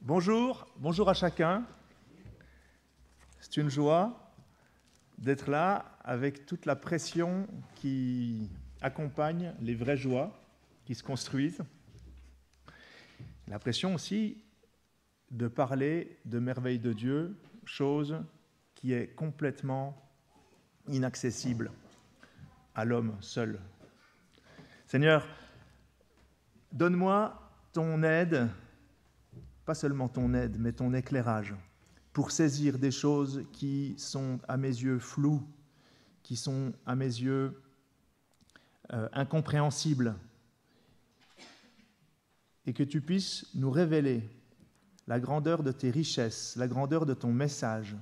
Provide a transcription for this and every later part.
Bonjour à chacun. C'est une joie d'être là avec toute la pression qui accompagne les vraies joies qui se construisent. La pression aussi de parler de merveilles de Dieu, chose qui est complètement inaccessible à l'homme seul. Seigneur, donne-moi ton aide, pas seulement ton aide, mais ton éclairage, pour saisir des choses qui sont à mes yeux floues, qui sont à mes yeux incompréhensibles, et que tu puisses nous révéler la grandeur de tes richesses, la grandeur de ton message,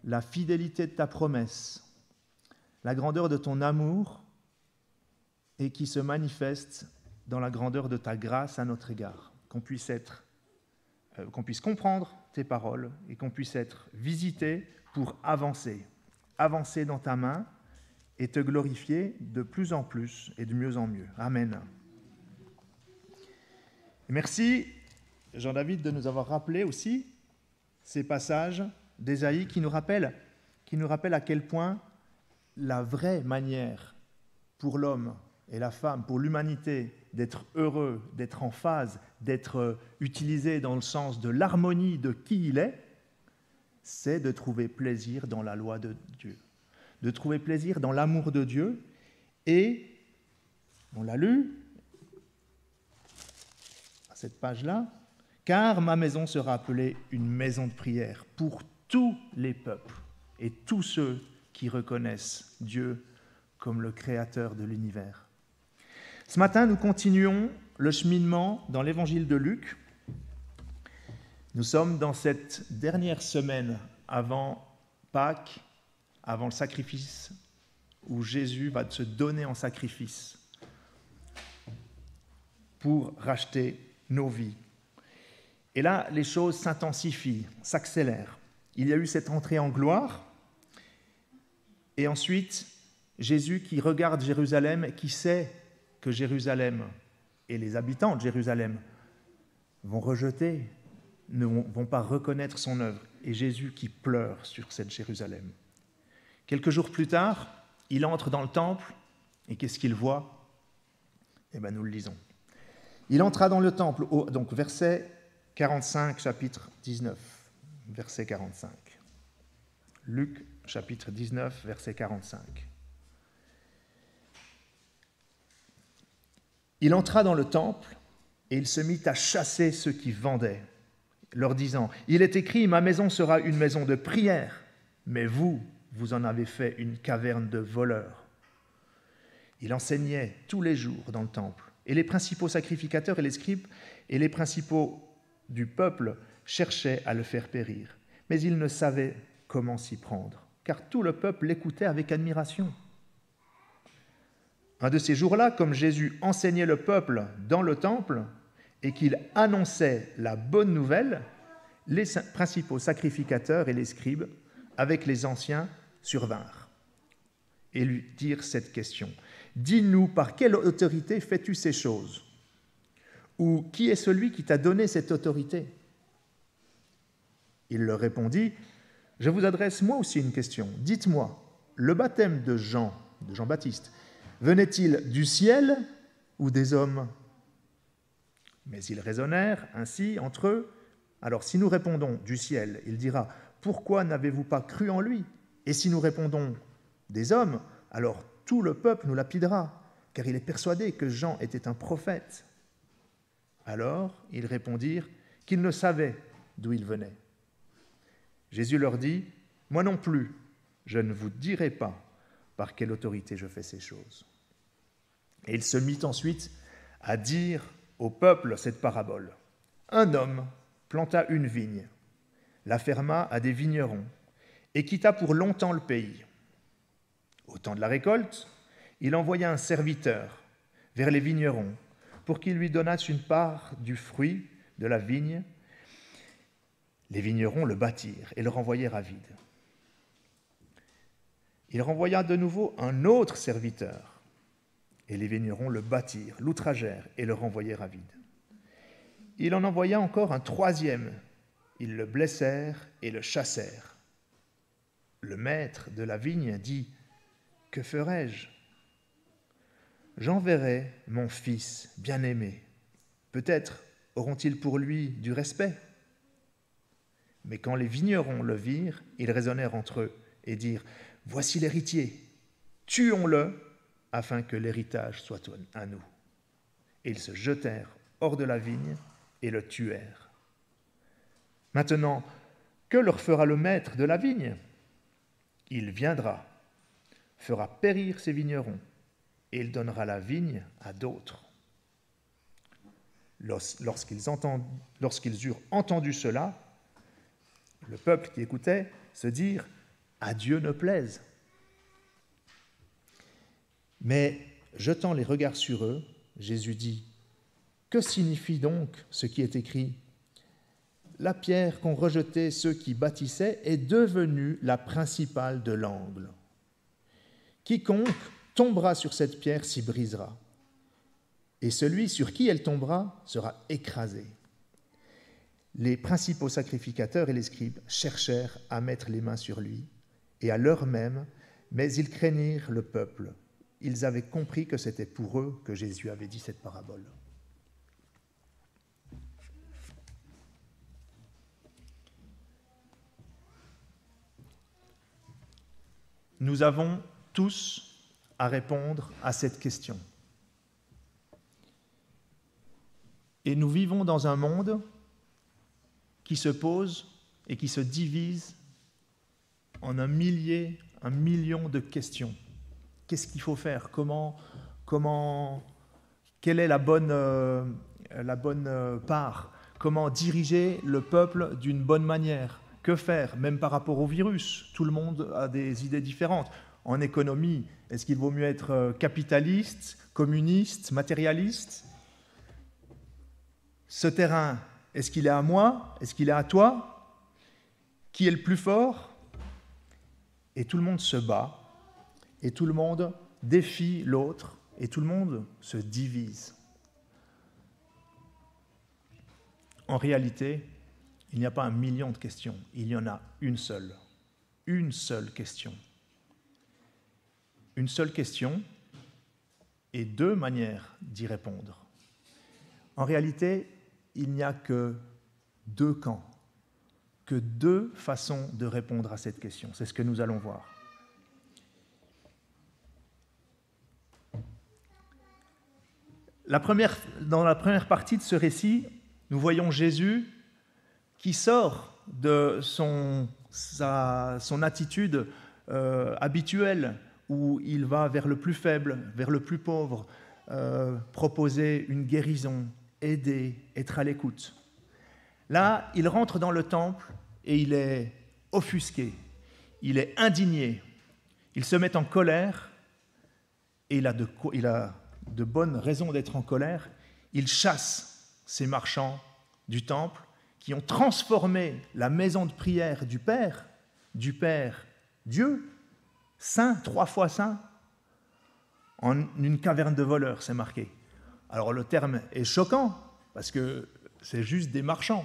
la fidélité de ta promesse, la grandeur de ton amour, et qui se manifeste dans la grandeur de ta grâce à notre égard, qu'on puisse comprendre tes paroles et qu'on puisse être visité pour avancer dans ta main et te glorifier de plus en plus et de mieux en mieux. Amen. Merci, Jean-David, de nous avoir rappelé aussi ces passages d'Ésaïe qui nous rappellent à quel point la vraie manière pour l'homme et la femme, pour l'humanité, d'être heureux, d'être en phase, d'être utilisé dans le sens de l'harmonie de qui il est, c'est de trouver plaisir dans la loi de Dieu, de trouver plaisir dans l'amour de Dieu. Et, on l'a lu, à cette page-là, « Car ma maison sera appelée une maison de prière pour tous les peuples et tous ceux qui reconnaissent Dieu comme le créateur de l'univers. » Ce matin, nous continuons le cheminement dans l'évangile de Luc. Nous sommes dans cette dernière semaine avant Pâques, avant le sacrifice, où Jésus va se donner en sacrifice pour racheter nos vies. Et là, les choses s'intensifient, s'accélèrent. Il y a eu cette entrée en gloire, et ensuite, Jésus qui regarde Jérusalem, qui sait que Jérusalem et les habitants de Jérusalem vont rejeter, ne vont pas reconnaître son œuvre. Et Jésus qui pleure sur cette Jérusalem. Quelques jours plus tard, il entre dans le temple, et qu'est-ce qu'il voit ? Eh bien, nous le lisons. Il entra dans le temple, donc verset 45, chapitre 19, verset 45. Luc, chapitre 19, verset 45. Il entra dans le temple et il se mit à chasser ceux qui vendaient, leur disant « Il est écrit, ma maison sera une maison de prière, mais vous en avez fait une caverne de voleurs. » Il enseignait tous les jours dans le temple, et les principaux sacrificateurs et les scribes et les principaux du peuple cherchaient à le faire périr. Mais ils ne savaient comment s'y prendre, car tout le peuple l'écoutait avec admiration. Un de ces jours-là, comme Jésus enseignait le peuple dans le temple et qu'il annonçait la bonne nouvelle, les principaux sacrificateurs et les scribes, avec les anciens, survinrent et lui dirent cette question. « Dis-nous, par quelle autorité fais-tu ces choses ? Ou qui est celui qui t'a donné cette autorité ?» Il leur répondit, « Je vous adresse moi aussi une question. Dites-moi, le baptême de Jean-Baptiste, venait-il du ciel ou des hommes ? » Mais ils raisonnèrent ainsi entre eux. Alors si nous répondons du ciel, il dira, « Pourquoi n'avez-vous pas cru en lui ? Et si nous répondons des hommes, alors tout le peuple nous lapidera, car il est persuadé que Jean était un prophète. » Alors ils répondirent qu'ils ne savaient d'où il venait. Jésus leur dit, « Moi non plus, je ne vous dirai pas par quelle autorité je fais ces choses. » Et il se mit ensuite à dire au peuple cette parabole. Un homme planta une vigne, la ferma à des vignerons et quitta pour longtemps le pays. Au temps de la récolte, il envoya un serviteur vers les vignerons pour qu'ils lui donnassent une part du fruit de la vigne. Les vignerons le battirent et le renvoyèrent à vide. Il renvoya de nouveau un autre serviteur, et les vignerons le battirent, l'outragèrent et le renvoyèrent à vide. il en envoya encore un troisième. Ils le blessèrent et le chassèrent. Le maître de la vigne dit : « Que ferai-je ? J'enverrai mon fils bien-aimé. Peut-être auront-ils pour lui du respect. » Mais quand les vignerons le virent, ils raisonnèrent entre eux et dirent : « Voici l'héritier, tuons-le, afin que l'héritage soit à nous. » Et ils se jetèrent hors de la vigne et le tuèrent. Maintenant, que leur fera le maître de la vigne ? Il viendra, fera périr ses vignerons, et il donnera la vigne à d'autres. Lorsqu'ils eurent entendu cela, le peuple qui écoutait se dirent : « À Dieu ne plaise. » Mais, jetant les regards sur eux, Jésus dit : « Que signifie donc ce qui est écrit ? La pierre qu'ont rejetée ceux qui bâtissaient est devenue la principale de l'angle. Quiconque tombera sur cette pierre s'y brisera, et celui sur qui elle tombera sera écrasé. » Les principaux sacrificateurs et les scribes cherchèrent à mettre les mains sur lui, et à l'heure même, mais ils craignirent le peuple. Ils avaient compris que c'était pour eux que Jésus avait dit cette parabole. Nous avons tous à répondre à cette question. Et nous vivons dans un monde qui se pose et qui se divise en un million de questions. Qu'est-ce qu'il faut faire ? Quelle est la bonne part ? Comment diriger le peuple d'une bonne manière ? Que faire ? Même par rapport au virus, tout le monde a des idées différentes. En économie, est-ce qu'il vaut mieux être capitaliste, communiste, matérialiste ? Ce terrain, est-ce qu'il est à moi ? Est-ce qu'il est à toi ? Qui est le plus fort ? Et tout le monde se bat, et tout le monde défie l'autre, et tout le monde se divise. En réalité, il n'y a pas un million de questions, il y en a une seule question. Une seule question et deux manières d'y répondre. En réalité, il n'y a que deux camps, que deux façons de répondre à cette question. C'est ce que nous allons voir. Dans la première partie de ce récit, nous voyons Jésus qui sort de son attitude habituelle, où il va vers le plus faible, vers le plus pauvre, proposer une guérison, aider, être à l'écoute. Là, il rentre dans le temple et il est offusqué, il est indigné, il se met en colère et il a de bonnes raisons d'être en colère. Il chasse ces marchands du temple qui ont transformé la maison de prière du Père, Dieu, saint, 3 fois saint, en une caverne de voleurs, c'est marqué. Alors le terme est choquant, parce que c'est juste des marchands,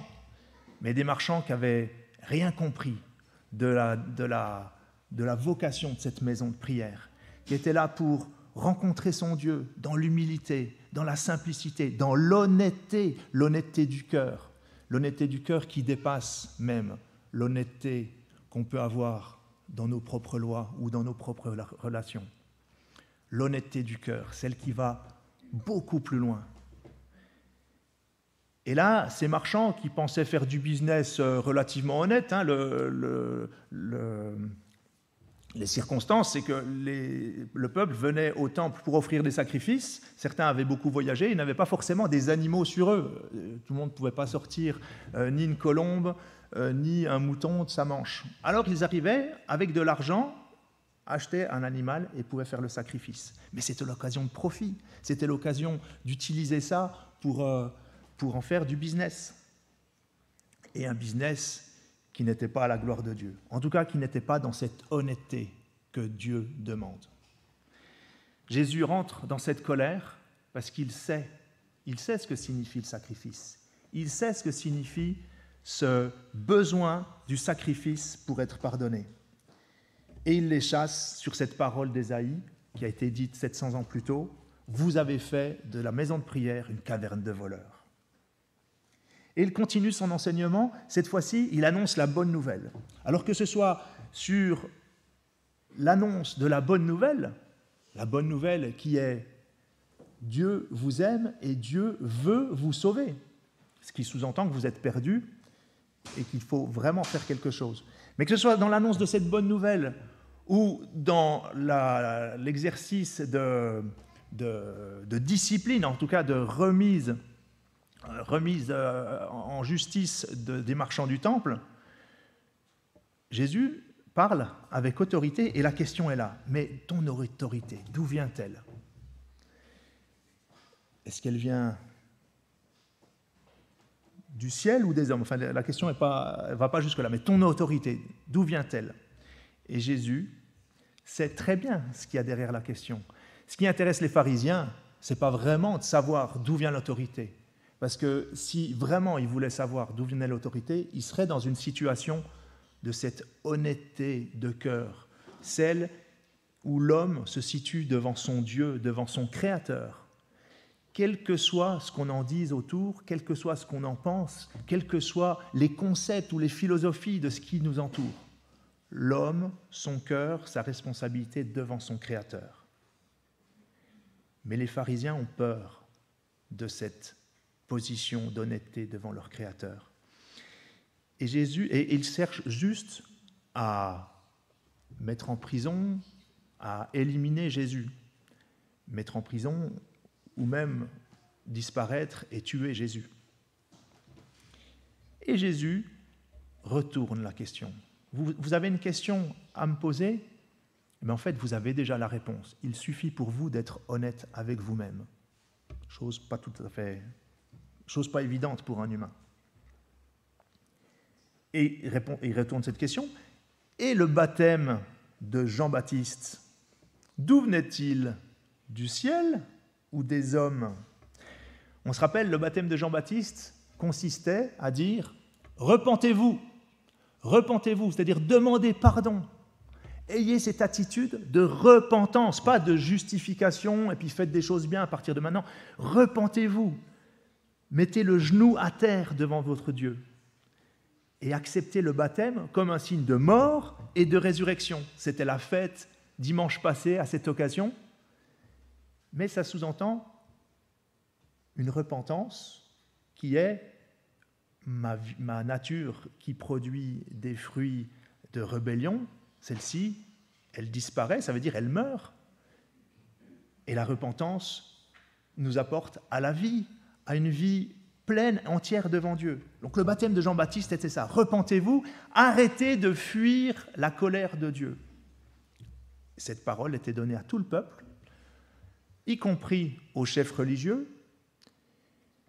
mais des marchands qui n'avaient rien compris de la vocation de cette maison de prière, qui étaient là pour rencontrer son Dieu dans l'humilité, dans la simplicité, dans l'honnêteté du cœur qui dépasse même l'honnêteté qu'on peut avoir dans nos propres lois ou dans nos propres relations. L'honnêteté du cœur, celle qui va beaucoup plus loin. Et là, ces marchands qui pensaient faire du business relativement honnête, les circonstances, c'est que le peuple venait au temple pour offrir des sacrifices. Certains avaient beaucoup voyagé, ils n'avaient pas forcément des animaux sur eux. Tout le monde ne pouvait pas sortir ni une colombe, ni un mouton de sa manche. Alors ils arrivaient avec de l'argent, achetaient un animal et pouvaient faire le sacrifice. Mais c'était l'occasion de profit, c'était l'occasion d'utiliser ça pour en faire du business. Et un business qui n'était pas à la gloire de Dieu. En tout cas, qui n'était pas dans cette honnêteté que Dieu demande. Jésus rentre dans cette colère parce qu'il sait ce que signifie le sacrifice. Il sait ce que signifie ce besoin du sacrifice pour être pardonné. Et il les chasse sur cette parole d'Ésaïe qui a été dite 700 ans plus tôt. Vous avez fait de la maison de prière une caverne de voleurs. Et il continue son enseignement. Cette fois-ci, il annonce la bonne nouvelle. Alors que ce soit sur l'annonce de la bonne nouvelle qui est Dieu vous aime et Dieu veut vous sauver, ce qui sous-entend que vous êtes perdu et qu'il faut vraiment faire quelque chose. Mais que ce soit dans l'annonce de cette bonne nouvelle ou dans l'exercice de discipline, en tout cas de remise en justice des marchands du temple, Jésus parle avec autorité et la question est là. Mais ton autorité, d'où vient-elle ? Est-ce qu'elle vient du ciel ou des hommes ? Enfin, la question ne va pas jusque-là. Mais ton autorité, d'où vient-elle ? Et Jésus sait très bien ce qu'il y a derrière la question. Ce qui intéresse les pharisiens, ce n'est pas vraiment de savoir d'où vient l'autorité. Parce que si vraiment ils voulaient savoir d'où venait l'autorité, ils seraient dans une situation de cette honnêteté de cœur, celle où l'homme se situe devant son Dieu, devant son Créateur. Quel que soit ce qu'on en dise autour, quel que soit ce qu'on en pense, quels que soient les concepts ou les philosophies de ce qui nous entoure, l'homme, son cœur, sa responsabilité devant son Créateur. Mais les pharisiens ont peur de cette position d'honnêteté devant leur Créateur. Et ils cherchent juste à mettre en prison, à éliminer Jésus, mettre en prison ou même disparaître et tuer Jésus. Et Jésus retourne la question. Vous avez une question à me poser ? Mais en fait, vous avez déjà la réponse. Il suffit pour vous d'être honnête avec vous-même. Chose pas évidente pour un humain. Et il retourne cette question. Et le baptême de Jean-Baptiste, d'où venait-il ? Du ciel ou des hommes ? On se rappelle, le baptême de Jean-Baptiste consistait à dire « Repentez-vous », c'est-à-dire demandez pardon. Ayez cette attitude de repentance, pas de justification et puis faites des choses bien à partir de maintenant. Repentez-vous, mettez le genou à terre devant votre Dieu et acceptez le baptême comme un signe de mort et de résurrection. C'était la fête dimanche passé à cette occasion, mais ça sous-entend une repentance qui est ma nature qui produit des fruits de rébellion. Celle-ci, elle disparaît, ça veut dire elle meurt. Et la repentance nous apporte à la vie, à une vie pleine, entière devant Dieu. Donc le baptême de Jean-Baptiste était ça. Repentez-vous, arrêtez de fuir la colère de Dieu. Cette parole était donnée à tout le peuple, y compris aux chefs religieux,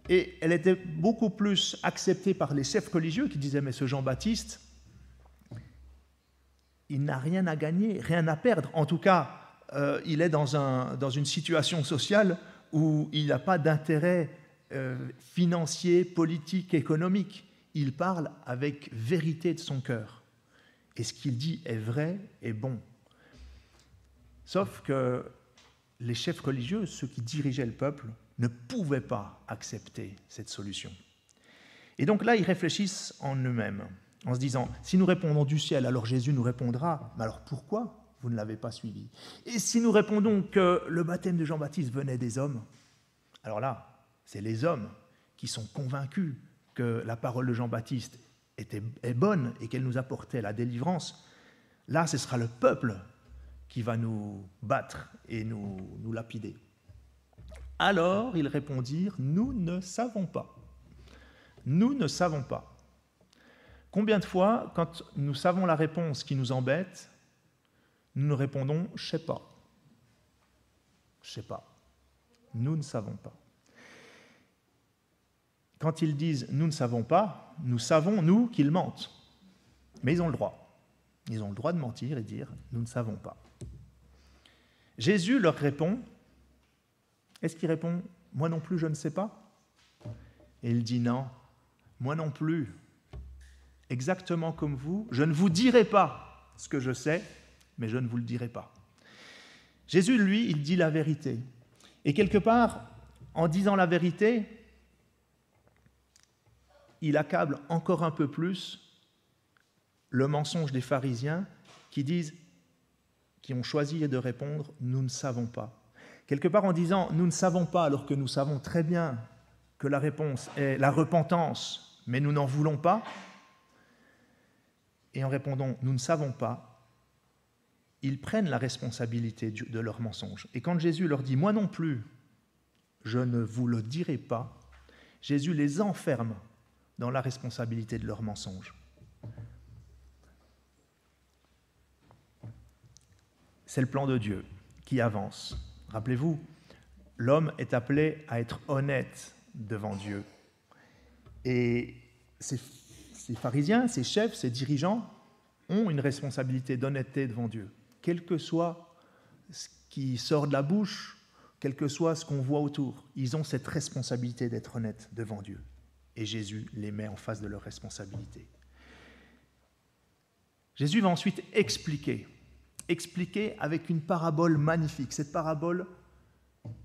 et elle était beaucoup plus acceptée par les chefs religieux qui disaient « mais ce Jean-Baptiste, il n'a rien à gagner, rien à perdre. En tout cas, il est dans une situation sociale où il n'a pas d'intérêt financier, politique, économique. Il parle avec vérité de son cœur. Et ce qu'il dit est vrai et bon. » Sauf que les chefs religieux, ceux qui dirigeaient le peuple, ne pouvaient pas accepter cette solution. Et donc là, ils réfléchissent en eux-mêmes, en se disant, si nous répondons du ciel, alors Jésus nous répondra, mais alors pourquoi vous ne l'avez pas suivi ? Et si nous répondons que le baptême de Jean-Baptiste venait des hommes, alors là, c'est les hommes qui sont convaincus que la parole de Jean-Baptiste est bonne et qu'elle nous apportait la délivrance. Là, ce sera le peuple qui va nous battre et nous lapider. Alors, ils répondirent, nous ne savons pas. Nous ne savons pas. Combien de fois, quand nous savons la réponse qui nous embête, nous nous répondons « je sais pas ». Je sais pas. Nous ne savons pas. Quand ils disent « nous ne savons pas », nous savons, nous, qu'ils mentent. Mais ils ont le droit. Ils ont le droit de mentir et dire « nous ne savons pas ». Jésus leur répond. Est-ce qu'il répond « moi non plus, je ne sais pas » ? Et il dit « non, moi non plus, exactement comme vous, je ne vous dirai pas ce que je sais, mais je ne vous le dirai pas. Jésus, lui, il dit la vérité. Et quelque part, en disant la vérité, il accable encore un peu plus le mensonge des pharisiens qui ont choisi de répondre « nous ne savons pas ». Quelque part en disant « nous ne savons pas » alors que nous savons très bien que la réponse est la repentance, mais nous n'en voulons pas, et en répondant « nous ne savons pas », ils prennent la responsabilité de leur mensonge. Et quand Jésus leur dit « moi non plus, je ne vous le dirai pas », Jésus les enferme dans la responsabilité de leur mensonge. C'est le plan de Dieu qui avance. Rappelez-vous, l'homme est appelé à être honnête devant Dieu. Et ces pharisiens, ces chefs, ces dirigeants ont une responsabilité d'honnêteté devant Dieu. Quel que soit ce qui sort de la bouche, quel que soit ce qu'on voit autour, ils ont cette responsabilité d'être honnêtes devant Dieu. Et Jésus les met en face de leur responsabilité. Jésus va ensuite expliquer avec une parabole magnifique, cette parabole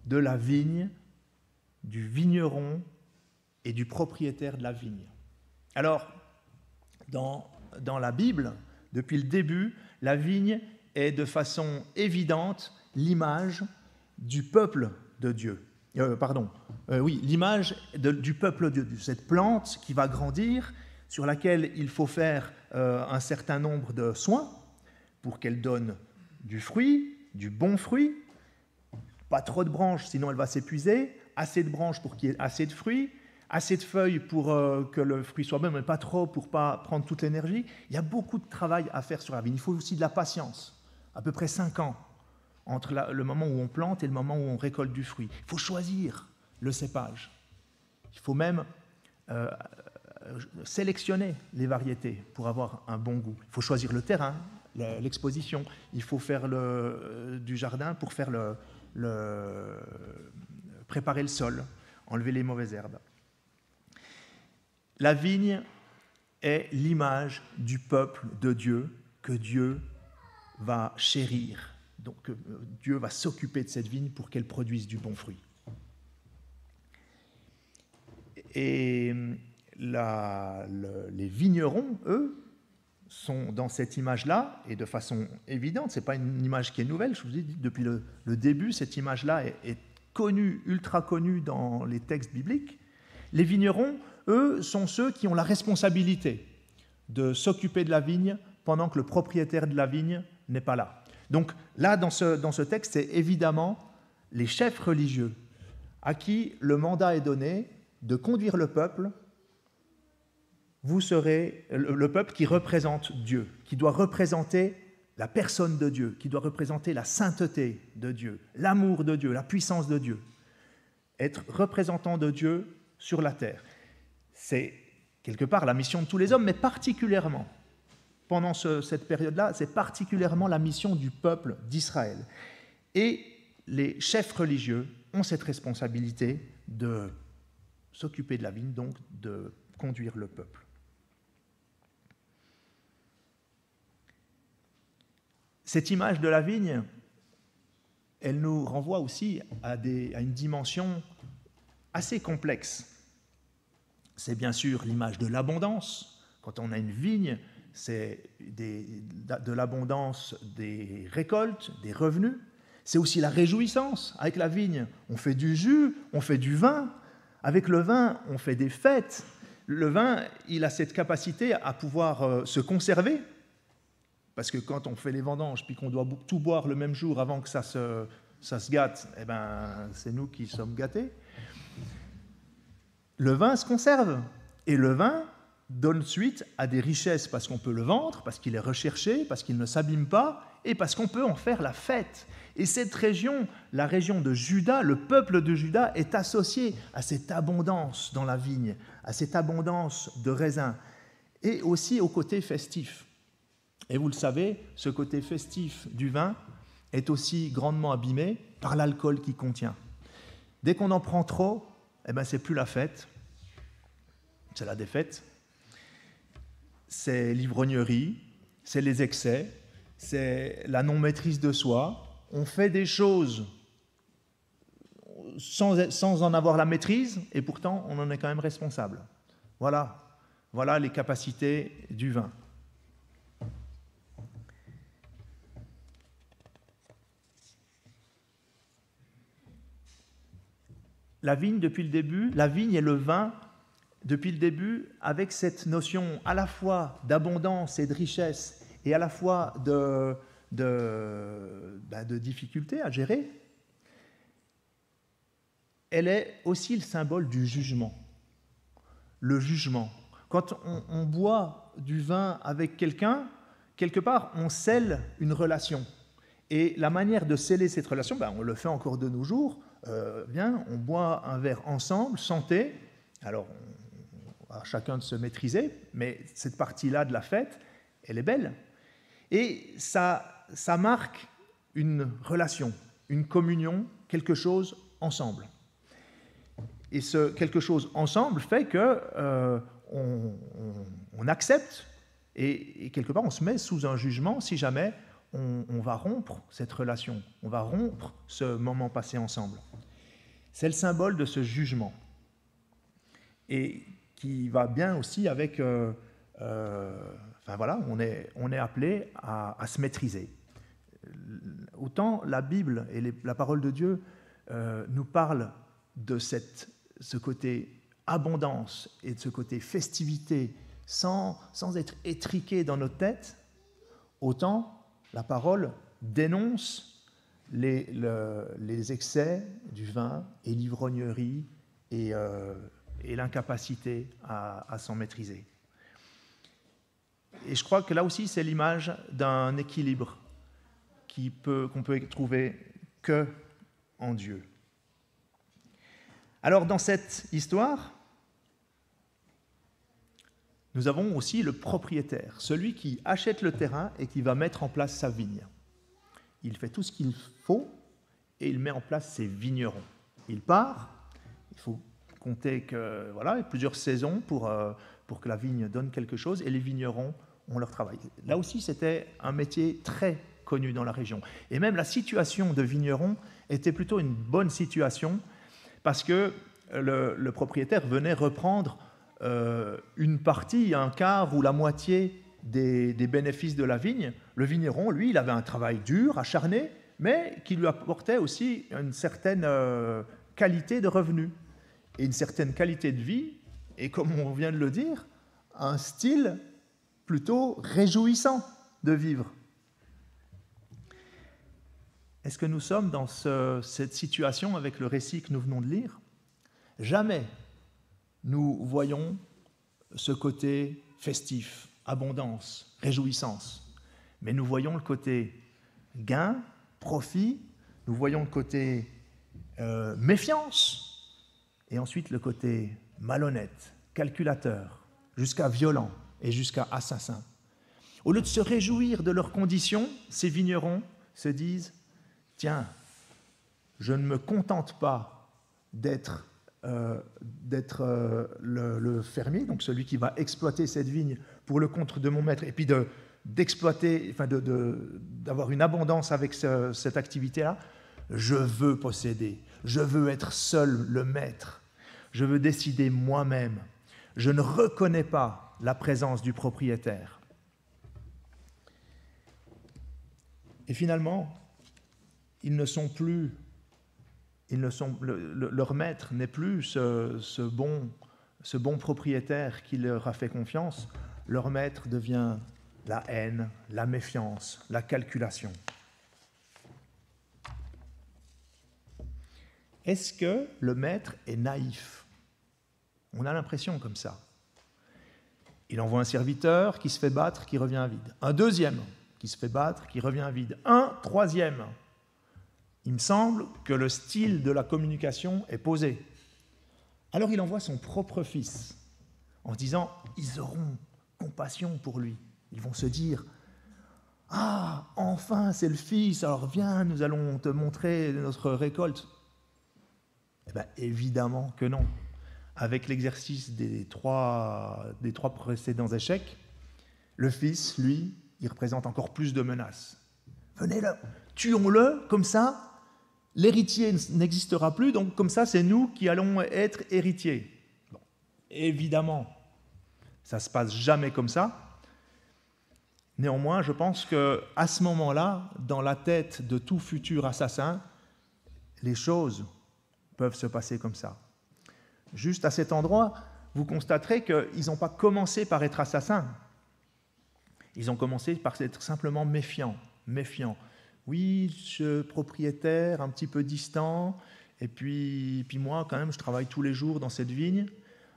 de la vigne, du vigneron et du propriétaire de la vigne. Alors, dans la Bible, depuis le début, la vigne est de façon évidente l'image du peuple de Dieu. L'image du peuple de Dieu, cette plante qui va grandir, sur laquelle il faut faire un certain nombre de soins pour qu'elle donne du fruit, du bon fruit, pas trop de branches, sinon elle va s'épuiser, assez de branches pour qu'il y ait assez de fruits, assez de feuilles pour que le fruit soit bon, mais pas trop pour ne pas prendre toute l'énergie. Il y a beaucoup de travail à faire sur la vigne. Il faut aussi de la patience, à peu près 5 ans, entre le moment où on plante et le moment où on récolte du fruit. Il faut choisir le cépage. Il faut même sélectionner les variétés pour avoir un bon goût. Il faut choisir le terrain, l'exposition. Il faut faire du jardin pour faire préparer le sol, enlever les mauvaises herbes. La vigne est l'image du peuple de Dieu que Dieu va chérir. Donc Dieu va s'occuper de cette vigne pour qu'elle produise du bon fruit. Et les vignerons, eux, sont dans cette image-là, et de façon évidente, ce n'est pas une image qui est nouvelle, je vous ai dit, depuis le début, cette image-là est connue, ultra connue dans les textes bibliques. Les vignerons, eux, sont ceux qui ont la responsabilité de s'occuper de la vigne pendant que le propriétaire de la vigne n'est pas là. Donc là, dans ce texte, c'est évidemment les chefs religieux à qui le mandat est donné de conduire le peuple. Vous serez le peuple qui représente Dieu, qui doit représenter la personne de Dieu, qui doit représenter la sainteté de Dieu, l'amour de Dieu, la puissance de Dieu. Être représentant de Dieu sur la terre. C'est quelque part la mission de tous les hommes, mais particulièrement, pendant cette période-là, c'est particulièrement la mission du peuple d'Israël. Et les chefs religieux ont cette responsabilité de s'occuper de la vigne, donc de conduire le peuple. Cette image de la vigne, elle nous renvoie aussi à une dimension assez complexe. C'est bien sûr l'image de l'abondance. Quand on a une vigne, c'est de l'abondance des récoltes, des revenus. C'est aussi la réjouissance. Avec la vigne, on fait du jus, on fait du vin. Avec le vin, on fait des fêtes. Le vin, il a cette capacité à pouvoir se conserver. Parce que quand on fait les vendanges, puis qu'on doit tout boire le même jour avant que ça se gâte, eh ben, c'est nous qui sommes gâtés. Le vin se conserve. Et le vin donne suite à des richesses parce qu'on peut le vendre, parce qu'il est recherché, parce qu'il ne s'abîme pas, et parce qu'on peut en faire la fête. Et cette région, la région de Juda, le peuple de Juda, est associé à cette abondance dans la vigne, à cette abondance de raisins, et aussi au côté festif. Et vous le savez, ce côté festif du vin est aussi grandement abîmé par l'alcool qu'il contient. Dès qu'on en prend trop, eh ben, c'est plus la fête, c'est la défaite, c'est l'ivrognerie, c'est les excès, c'est la non-maîtrise de soi. On fait des choses sans en avoir la maîtrise, et pourtant on en est quand même responsable. Voilà les capacités du vin. La vigne, depuis le début, la vigne et le vin, depuis le début, avec cette notion à la fois d'abondance et de richesse, et à la fois de difficulté à gérer, elle est aussi le symbole du jugement. Le jugement. Quand on boit du vin avec quelqu'un, quelque part, on scelle une relation. Et la manière de sceller cette relation, on le fait encore de nos jours. On boit un verre ensemble, santé. Alors, à chacun de se maîtriser, mais cette partie-là de la fête, elle est belle. Et ça marque une relation, une communion, quelque chose ensemble. Et ce quelque chose ensemble fait que on accepte et quelque part on se met sous un jugement si jamais on va rompre cette relation, on va rompre ce moment passé ensemble. C'est le symbole de ce jugement et qui va bien aussi avec... on est appelé à se maîtriser. Autant la Bible et la parole de Dieu nous parlent de ce côté abondance et de ce côté festivité sans être étriqué dans notre tête, autant la parole dénonce les excès du vin et l'ivrognerie et l'incapacité à s'en maîtriser. Et je crois que là aussi, c'est l'image d'un équilibre qu'on peut trouver que en Dieu. Alors, dans cette histoire, nous avons aussi le propriétaire, celui qui achète le terrain et qui va mettre en place sa vigne. Il fait tout ce qu'il faut et il met en place ses vignerons. Il part, il faut compter que il y a plusieurs saisons pour que la vigne donne quelque chose et les vignerons ont leur travail. Là aussi, c'était un métier très connu dans la région. Et même la situation de vigneron était plutôt une bonne situation parce que le propriétaire venait reprendre une partie, un quart ou la moitié des bénéfices de la vigne. Le vigneron, lui, il avait un travail dur, acharné, mais qui lui apportait aussi une certaine qualité de revenus et une certaine qualité de vie, et comme on vient de le dire, un style plutôt réjouissant de vivre. Est-ce que nous sommes dans cette situation avec le récit que nous venons de lire ? Jamais nous voyons ce côté festif, abondance, réjouissance, mais nous voyons le côté gain, profit, nous voyons le côté méfiance, et ensuite le côté malhonnête, calculateur, jusqu'à violent et jusqu'à assassin. Au lieu de se réjouir de leurs conditions, ces vignerons se disent « Tiens, je ne me contente pas d'être le fermier, donc celui qui va exploiter cette vigne pour le compte de mon maître, et puis d'exploiter, d'avoir une abondance avec cette activité-là. Je veux posséder, je veux être seul le maître, je veux décider moi-même. Je ne reconnais pas la présence du propriétaire. » Et finalement, leur maître n'est plus ce bon propriétaire qui leur a fait confiance. Leur maître devient la haine, la méfiance, la calculation. Est-ce que le maître est naïf ? On a l'impression comme ça. Il envoie un serviteur qui se fait battre, qui revient vide. Un deuxième qui se fait battre, qui revient vide. Un troisième. Il me semble que le style de la communication est posé. Alors il envoie son propre fils en disant « Ils auront compassion pour lui. » Ils vont se dire « Ah, enfin, c'est le fils, alors viens, nous allons te montrer notre récolte. » Eh bien, évidemment que non. avec l'exercice des trois précédents échecs, le Fils, lui, il représente encore plus de menaces. Venez-le, tuons-le, comme ça, l'héritier n'existera plus, donc comme ça, c'est nous qui allons être héritiers. Bon, évidemment, ça ne se passe jamais comme ça. Néanmoins, je pense qu'à ce moment-là, dans la tête de tout futur assassin, les choses peuvent se passer comme ça. Juste à cet endroit, vous constaterez qu'ils n'ont pas commencé par être assassins. Ils ont commencé par être simplement méfiants. Oui, je suis propriétaire, un petit peu distant, et puis moi, quand même, je travaille tous les jours dans cette vigne,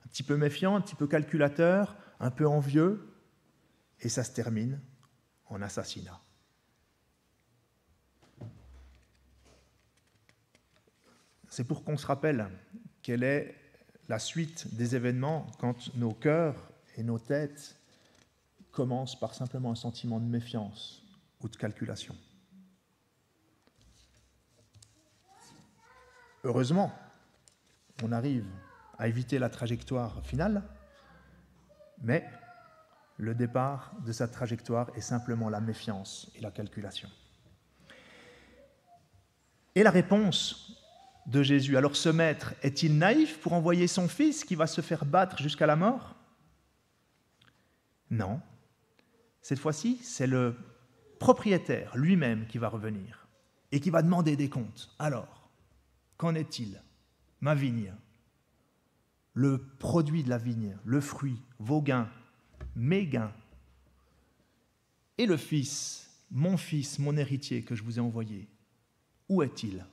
un petit peu méfiant, un petit peu calculateur, un peu envieux, et ça se termine en assassinat. C'est pour qu'on se rappelle quelle est la suite des événements quand nos cœurs et nos têtes commencent par simplement un sentiment de méfiance ou de calculation. Heureusement, on arrive à éviter la trajectoire finale, mais le départ de sa trajectoire est simplement la méfiance et la calculation. Et la réponse de Jésus, alors ce maître est-il naïf pour envoyer son fils qui va se faire battre jusqu'à la mort? Non. Cette fois-ci, c'est le propriétaire lui-même qui va revenir et qui va demander des comptes. Alors, qu'en est-il? Ma vigne, le produit de la vigne, le fruit, vos gains, mes gains, et le fils, mon héritier que je vous ai envoyé, où est-il?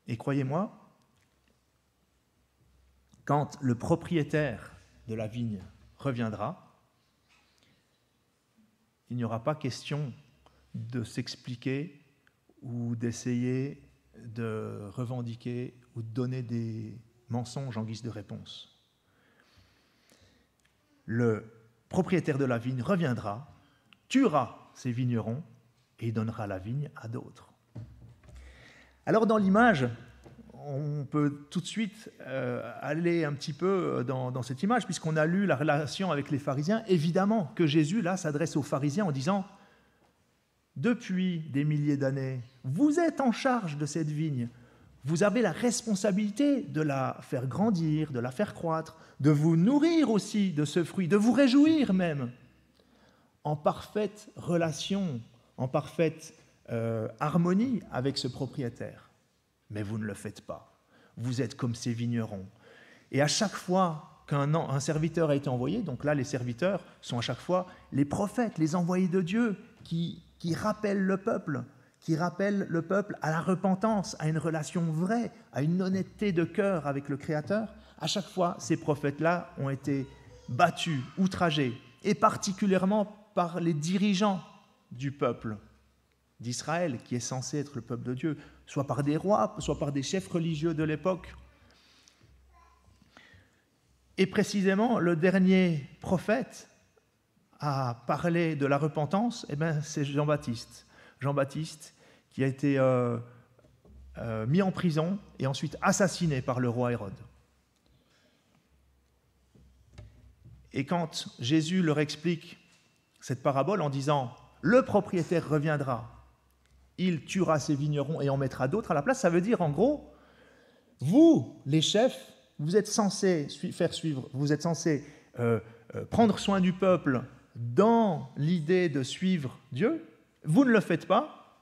Et croyez-moi, quand le propriétaire de la vigne reviendra, il n'y aura pas question de s'expliquer ou d'essayer de revendiquer ou de donner des mensonges en guise de réponse. Le propriétaire de la vigne reviendra, tuera ses vignerons et donnera la vigne à d'autres. Alors dans l'image, on peut tout de suite aller un petit peu dans cette image, puisqu'on a lu la relation avec les pharisiens. Évidemment que Jésus, là, s'adresse aux pharisiens en disant « Depuis des milliers d'années, vous êtes en charge de cette vigne. Vous avez la responsabilité de la faire grandir, de la faire croître, de vous nourrir aussi de ce fruit, de vous réjouir même, en parfaite relation, en parfaite harmonie avec ce propriétaire. Mais vous ne le faites pas. Vous êtes comme ces vignerons. Et à chaque fois qu'un serviteur a été envoyé, donc là les serviteurs sont à chaque fois les prophètes, les envoyés de Dieu qui rappellent le peuple, à la repentance, à une relation vraie, à une honnêteté de cœur avec le Créateur. À chaque fois, ces prophètes-là ont été battus, outragés, et particulièrement par les dirigeants du peuple d'Israël, qui est censé être le peuple de Dieu, soit par des rois, soit par des chefs religieux de l'époque. Et précisément, le dernier prophète à parler de la repentance, c'est Jean-Baptiste. Jean-Baptiste qui a été mis en prison et ensuite assassiné par le roi Hérode. Et quand Jésus leur explique cette parabole en disant « Le propriétaire reviendra, il tuera ses vignerons et en mettra d'autres à la place », ça veut dire en gros, vous, les chefs, vous êtes censés prendre soin du peuple dans l'idée de suivre Dieu, vous ne le faites pas,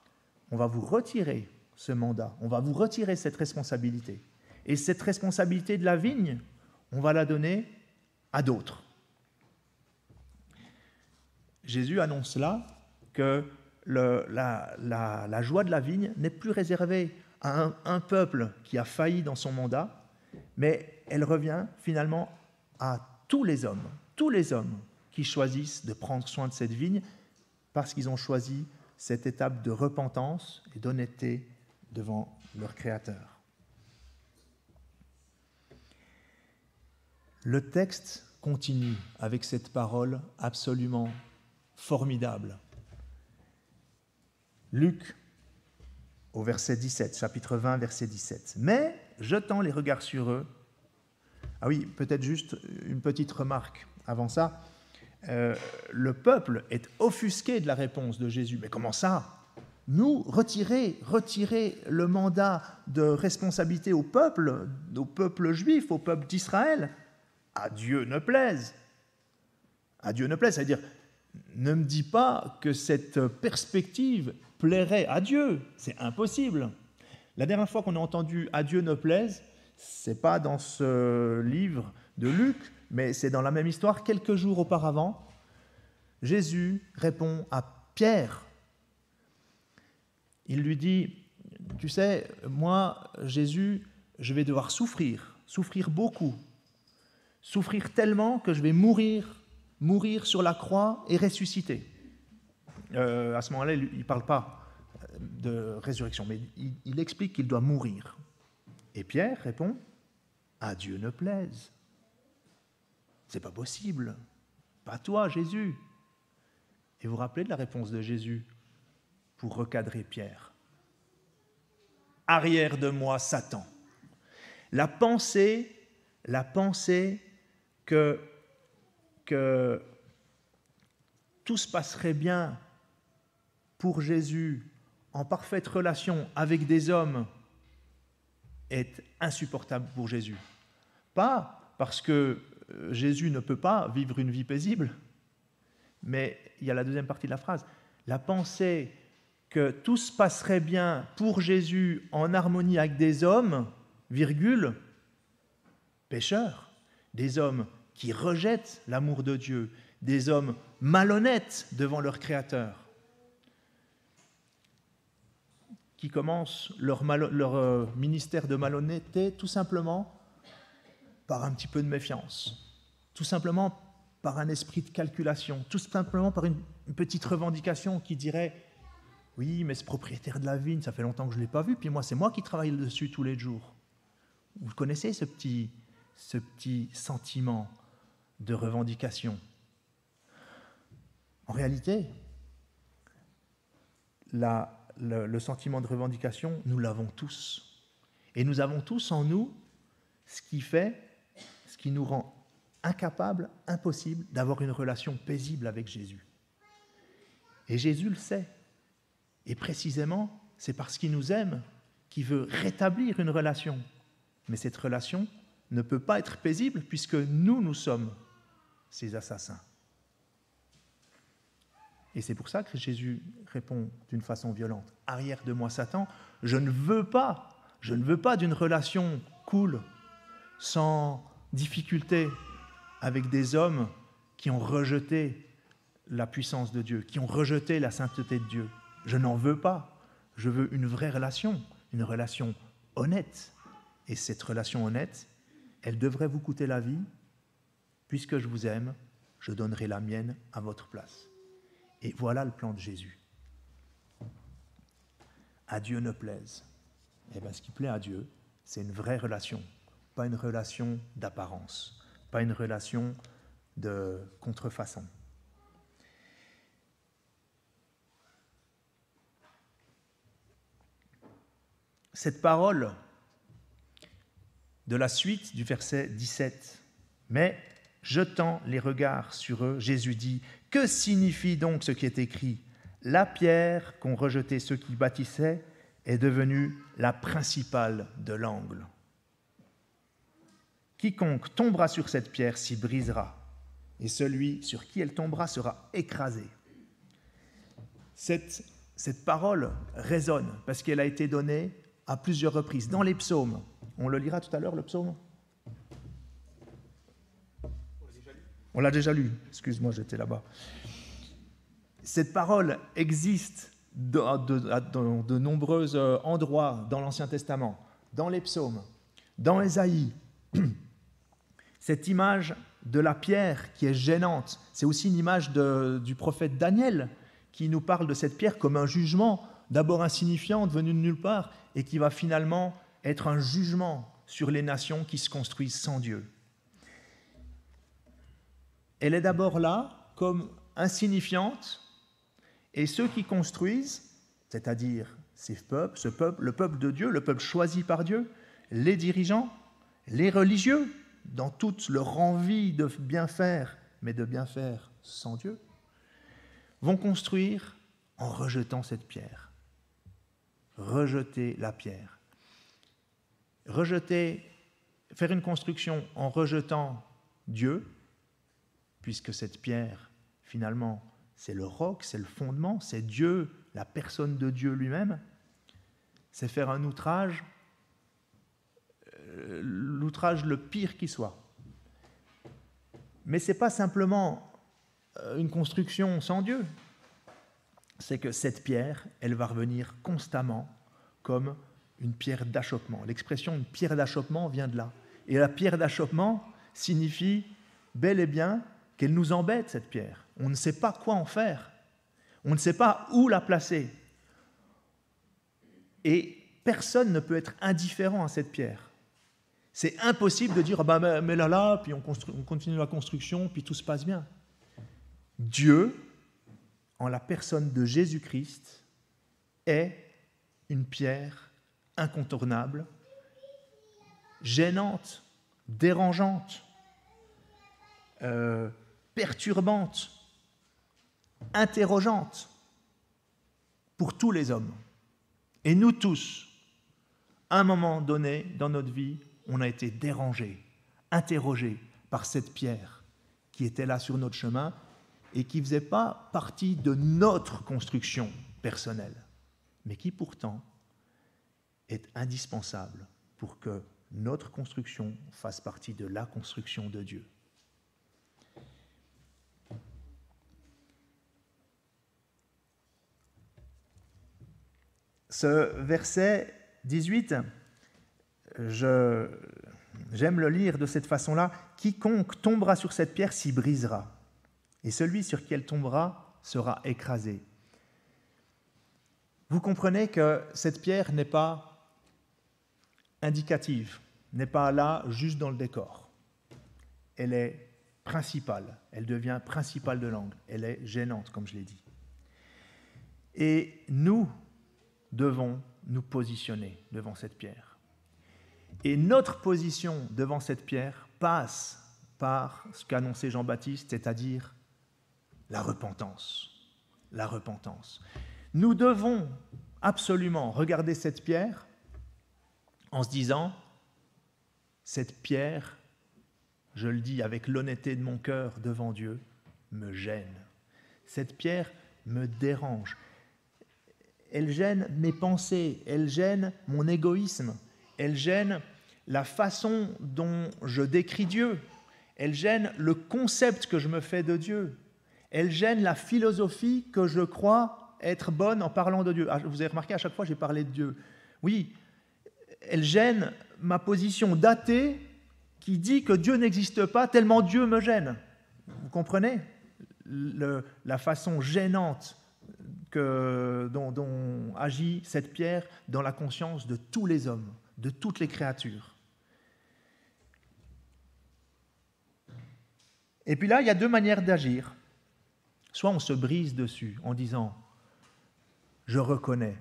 on va vous retirer ce mandat, on va vous retirer cette responsabilité. Et cette responsabilité de la vigne, on va la donner à d'autres. Jésus annonce là que la joie de la vigne n'est plus réservée à un peuple qui a failli dans son mandat, mais elle revient finalement à tous les hommes qui choisissent de prendre soin de cette vigne parce qu'ils ont choisi cette étape de repentance et d'honnêteté devant leur Créateur. Le texte continue avec cette parole absolument formidable. Luc, au verset 17, chapitre 20, verset 17. « Mais jetant les regards sur eux. Ah oui, peut-être juste une petite remarque avant ça. Le peuple est offusqué de la réponse de Jésus. Mais comment ça? Nous, retirer le mandat de responsabilité au peuple juif, au peuple d'Israël, à Dieu ne plaise. À Dieu ne plaise, c'est-à-dire, ne me dis pas que cette perspective plairait à Dieu, c'est impossible. La dernière fois qu'on a entendu « à Dieu ne plaise », c'est pas dans ce livre de Luc, mais c'est dans la même histoire, quelques jours auparavant. Jésus répond à Pierre. Il lui dit, tu sais, moi, Jésus, je vais devoir souffrir beaucoup, souffrir tellement que je vais mourir sur la croix et ressusciter. À ce moment-là, il ne parle pas de résurrection, mais il explique qu'il doit mourir. Et Pierre répond, à Dieu ne plaise. C'est pas possible. Pas toi, Jésus. Et vous vous rappelez de la réponse de Jésus pour recadrer Pierre. Arrière de moi, Satan. La pensée que tout se passerait bien pour Jésus en parfaite relation avec des hommes est insupportable pour Jésus. Pas parce que Jésus ne peut pas vivre une vie paisible, mais il y a la deuxième partie de la phrase. La pensée que tout se passerait bien pour Jésus en harmonie avec des hommes, virgule, pécheurs, des hommes qui rejettent l'amour de Dieu, des hommes malhonnêtes devant leur Créateur, qui commencent leur ministère de malhonnêteté tout simplement par un petit peu de méfiance, tout simplement par un esprit de calculation, tout simplement par une petite revendication qui dirait « Oui, mais ce propriétaire de la vigne, ça fait longtemps que je ne l'ai pas vu, puis moi, c'est moi qui travaille dessus tous les jours. » Vous connaissez ce petit sentiment de revendication. En réalité, le sentiment de revendication, nous l'avons tous. Et nous avons tous en nous ce qui nous rend incapables, impossible d'avoir une relation paisible avec Jésus. Et Jésus le sait. Et précisément, c'est parce qu'il nous aime qu'il veut rétablir une relation. Mais cette relation ne peut pas être paisible puisque nous sommes ces assassins. Et c'est pour ça que Jésus répond d'une façon violente. « Arrière de moi, Satan, je ne veux pas d'une relation cool, sans difficulté, avec des hommes qui ont rejeté la puissance de Dieu, qui ont rejeté la sainteté de Dieu. Je n'en veux pas. Je veux une vraie relation, une relation honnête. Et cette relation honnête, elle devrait vous coûter la vie. Puisque je vous aime, je donnerai la mienne à votre place. » Et voilà le plan de Jésus. À Dieu ne plaise. Eh bien, ce qui plaît à Dieu, c'est une vraie relation, pas une relation d'apparence, pas une relation de contrefaçon. Cette parole de la suite du verset 17, mais jetant les regards sur eux, Jésus dit, « Que signifie donc ce qui est écrit ? La pierre qu'ont rejetée ceux qui bâtissaient est devenue la principale de l'angle. Quiconque tombera sur cette pierre s'y brisera, et celui sur qui elle tombera sera écrasé. » Cette parole résonne parce qu'elle a été donnée à plusieurs reprises dans les psaumes. On le lira tout à l'heure, le psaume ? On l'a déjà lu, excuse-moi, j'étais là-bas. Cette parole existe dans de nombreux endroits dans l'Ancien Testament, dans les psaumes, dans Ésaïe. Cette image de la pierre qui est gênante, c'est aussi une image du prophète Daniel qui nous parle de cette pierre comme un jugement, d'abord insignifiant, venu de nulle part, et qui va finalement être un jugement sur les nations qui se construisent sans Dieu. Elle est d'abord là comme insignifiante, et ceux qui construisent, c'est-à-dire le peuple de Dieu, le peuple choisi par Dieu, les dirigeants, les religieux, dans toute leur envie de bien faire, mais de bien faire sans Dieu, vont construire en rejetant cette pierre. Rejeter la pierre. Faire une construction en rejetant Dieu, puisque cette pierre, finalement, c'est le roc, c'est le fondement, c'est Dieu, la personne de Dieu lui-même, c'est faire un outrage, l'outrage le pire qui soit. Mais ce n'est pas simplement une construction sans Dieu, c'est que cette pierre, elle va revenir constamment comme une pierre d'achoppement. L'expression une pierre d'achoppement vient de là. Et la pierre d'achoppement signifie bel et bien qu'elle nous embête, cette pierre. On ne sait pas quoi en faire. On ne sait pas où la placer. Et personne ne peut être indifférent à cette pierre. C'est impossible de dire bah, mets-la là, puis on continue la construction, puis tout se passe bien. Dieu, en la personne de Jésus-Christ, est une pierre incontournable, gênante, dérangeante, perturbante, interrogeante pour tous les hommes. Et nous tous, à un moment donné dans notre vie, on a été dérangés, interrogés par cette pierre qui était là sur notre chemin et qui ne faisait pas partie de notre construction personnelle, mais qui pourtant est indispensable pour que notre construction fasse partie de la construction de Dieu. Ce verset 18, j'aime le lire de cette façon-là. « Quiconque tombera sur cette pierre s'y brisera, et celui sur qui elle tombera sera écrasé. » Vous comprenez que cette pierre n'est pas indicative, n'est pas là juste dans le décor. Elle est principale, elle devient principale de l'angle, elle est gênante, comme je l'ai dit. Et nous devons nous positionner devant cette pierre. Et notre position devant cette pierre passe par ce qu'a annoncé Jean-Baptiste, c'est-à-dire la repentance. La repentance. Nous devons absolument regarder cette pierre en se disant, cette pierre, je le dis avec l'honnêteté de mon cœur devant Dieu, me gêne. Cette pierre me dérange. Elle gêne mes pensées, elle gêne mon égoïsme, elle gêne la façon dont je décris Dieu, elle gêne le concept que je me fais de Dieu, elle gêne la philosophie que je crois être bonne en parlant de Dieu. Vous avez remarqué, à chaque fois, j'ai parlé de Dieu. Oui, elle gêne ma position d'athée qui dit que Dieu n'existe pas tellement Dieu me gêne. Vous comprenez la façon gênante dont agit cette pierre dans la conscience de tous les hommes, de toutes les créatures. Et puis là, il y a deux manières d'agir. Soit on se brise dessus en disant « je reconnais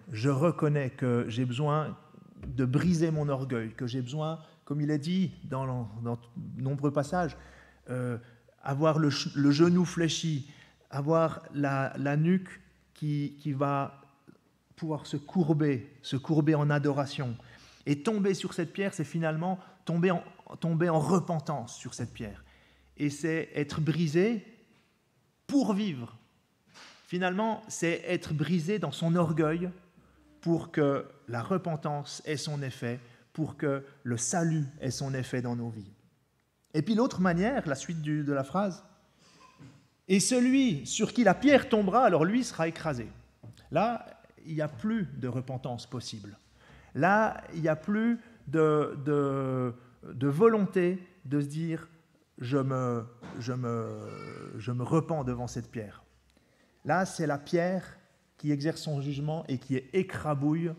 que j'ai besoin de briser mon orgueil, que j'ai besoin, comme il est dit dans de nombreux passages, avoir le genou fléchi, avoir la nuque qui va pouvoir se courber en adoration. Et tomber sur cette pierre, c'est finalement tomber en repentance sur cette pierre. Et c'est être brisé pour vivre. Finalement, c'est être brisé dans son orgueil pour que la repentance ait son effet, pour que le salut ait son effet dans nos vies. Et puis l'autre manière, la suite de la phrase, « Et celui sur qui la pierre tombera, alors lui sera écrasé. » Là, il n'y a plus de repentance possible. Là, il n'y a plus de volonté de se dire « je me repens devant cette pierre ». Là, c'est la pierre qui exerce son jugement et qui écrabouille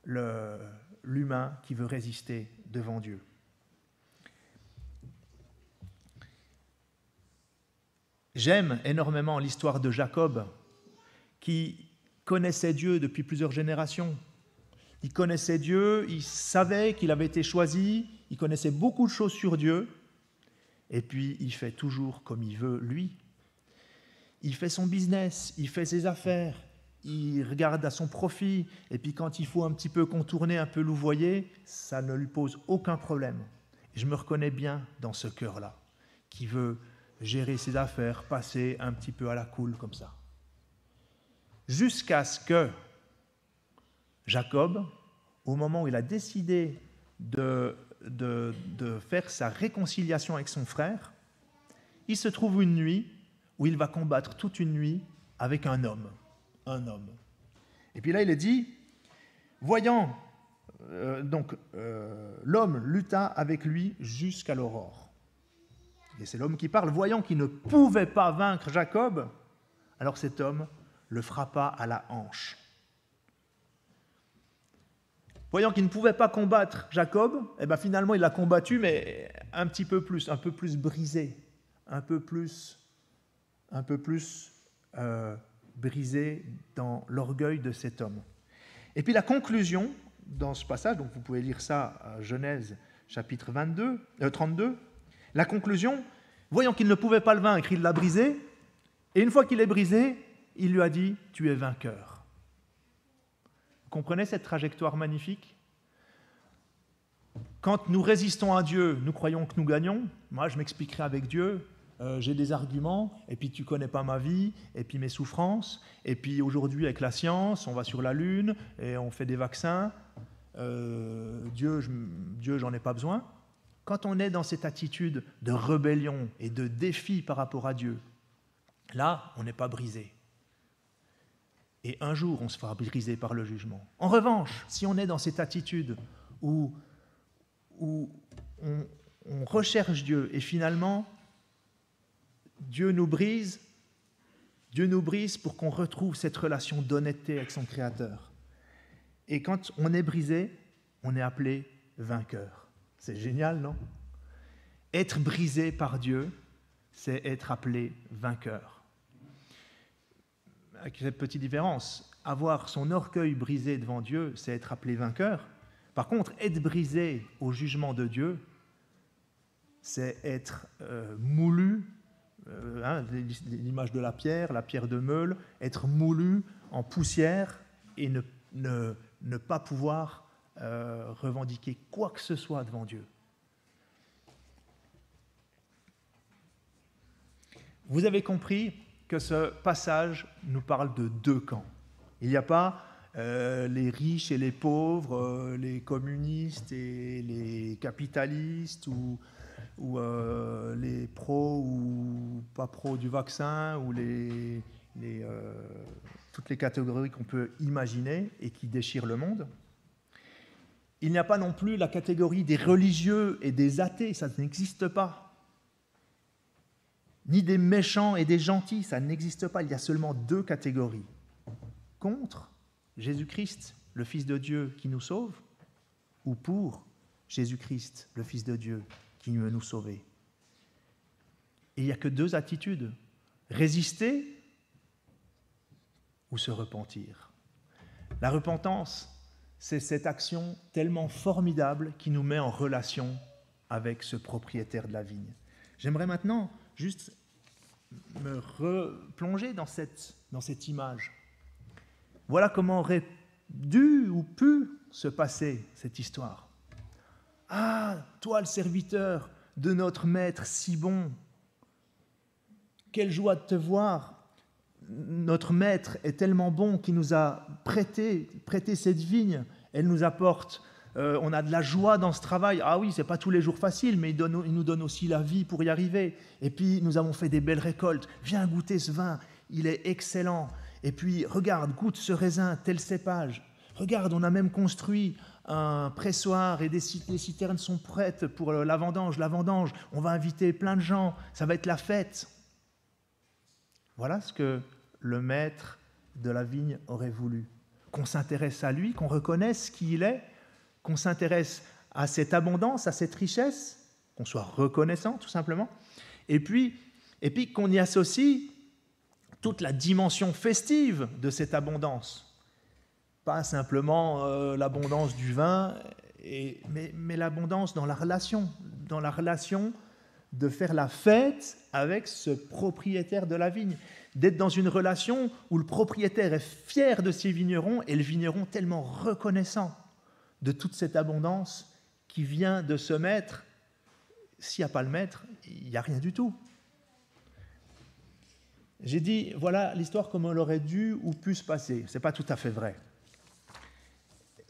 l'humain qui veut résister devant Dieu. J'aime énormément l'histoire de Jacob, qui connaissait Dieu depuis plusieurs générations, Il connaissait Dieu, il savait qu'il avait été choisi, il connaissait beaucoup de choses sur Dieu, et puis il fait toujours comme il veut, lui. Il fait son business, il fait ses affaires, il regarde à son profit, et puis quand il faut un petit peu contourner, un peu louvoyer, ça ne lui pose aucun problème. Et je me reconnais bien dans ce cœur-là, qui veut gérer ses affaires, passer un petit peu à la cool comme ça. Jusqu'à ce que Jacob, au moment où il a décidé de faire sa réconciliation avec son frère, il se trouve une nuit où il va combattre toute une nuit avec un homme. Et puis là, il est dit, voyant, l'homme lutta avec lui jusqu'à l'aurore. Et c'est l'homme qui parle, voyant qu'il ne pouvait pas vaincre Jacob, alors cet homme le frappa à la hanche. Voyant qu'il ne pouvait pas combattre Jacob, finalement il l'a combattu, mais un peu plus brisé, un peu plus brisé dans l'orgueil de cet homme. Et puis la conclusion dans ce passage, donc vous pouvez lire ça à Genèse chapitre 32, la conclusion, voyant qu'il ne pouvait pas le vaincre, il l'a brisé, et une fois qu'il est brisé, il lui a dit « Tu es vainqueur ». Vous comprenez cette trajectoire magnifique ? Quand nous résistons à Dieu, nous croyons que nous gagnons. Moi, je m'expliquerai avec Dieu, j'ai des arguments, et puis tu ne connais pas ma vie, et puis mes souffrances, et puis aujourd'hui, avec la science, on va sur la Lune, et on fait des vaccins. Dieu, j'en ai pas besoin. Quand on est dans cette attitude de rébellion et de défi par rapport à Dieu, là, on n'est pas brisé. Et un jour, on se fera briser par le jugement. En revanche, si on est dans cette attitude où on recherche Dieu et finalement, Dieu nous brise pour qu'on retrouve cette relation d'honnêteté avec son Créateur. Et quand on est brisé, on est appelé vainqueur. C'est génial, non ? Être brisé par Dieu, c'est être appelé vainqueur. Avec cette petite différence, avoir son orgueil brisé devant Dieu, c'est être appelé vainqueur. Par contre, être brisé au jugement de Dieu, c'est être moulu, l'image de la pierre de meule, être moulu en poussière et ne pas pouvoir revendiquer quoi que ce soit devant Dieu. Vous avez compris que ce passage nous parle de deux camps. Il n'y a pas les riches et les pauvres, les communistes et les capitalistes, ou les pros ou pas pros du vaccin, ou toutes les catégories qu'on peut imaginer et qui déchirent le monde. Il n'y a pas non plus la catégorie des religieux et des athées, ça n'existe pas. Ni des méchants et des gentils, ça n'existe pas. Il y a seulement deux catégories. Contre Jésus-Christ, le Fils de Dieu qui nous sauve, ou pour Jésus-Christ, le Fils de Dieu qui veut nous sauver. Et il n'y a que deux attitudes. Résister ou se repentir. La repentance, c'est cette action tellement formidable qui nous met en relation avec ce propriétaire de la vigne. J'aimerais maintenant juste me replonger dans cette image. Voilà comment aurait dû ou pu se passer cette histoire. Ah, toi le serviteur de notre maître si bon, quelle joie de te voir. Notre maître est tellement bon qu'il nous a prêté cette vigne. Elle nous apporte, on a de la joie dans ce travail. Ah oui, c'est pas tous les jours facile, mais il nous donne aussi la vie pour y arriver. Et puis nous avons fait des belles récoltes. Viens goûter ce vin, il est excellent. Et puis regarde, goûte ce raisin, tel cépage. Regarde, on a même construit un pressoir et les citernes sont prêtes pour la vendange. On va inviter plein de gens, ça va être la fête. Voilà ce que le maître de la vigne aurait voulu. Qu'on s'intéresse à lui, qu'on reconnaisse qui il est, qu'on s'intéresse à cette abondance, à cette richesse, qu'on soit reconnaissant tout simplement, et puis qu'on y associe toute la dimension festive de cette abondance. pas simplement l'abondance du vin, mais l'abondance dans la relation de faire la fête avec ce propriétaire de la vigne, d'être dans une relation où le propriétaire est fier de ses vignerons et le vigneron tellement reconnaissant de toute cette abondance qui vient de ce maître. S'il n'y a pas le maître, il n'y a rien du tout. J'ai dit, voilà l'histoire comme elle aurait dû ou pu se passer. Ce n'est pas tout à fait vrai.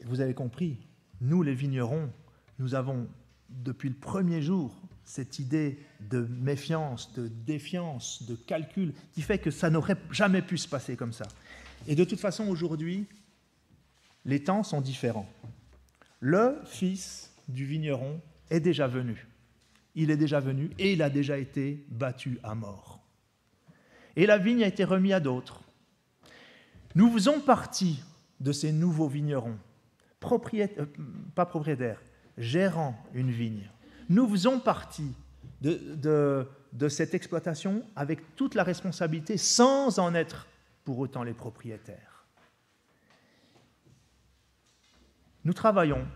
Vous avez compris, nous les vignerons, nous avons depuis le premier jour cette idée de méfiance, de défiance, de calcul, qui fait que ça n'aurait jamais pu se passer comme ça. Et de toute façon, aujourd'hui, les temps sont différents. Le fils du vigneron est déjà venu. Il est déjà venu et il a déjà été battu à mort. Et la vigne a été remise à d'autres. Nous faisons partie de ces nouveaux vignerons, pas propriétaires, gérant une vigne. Nous faisons partie de cette exploitation avec toute la responsabilité, sans en être pour autant les propriétaires. Nous travaillons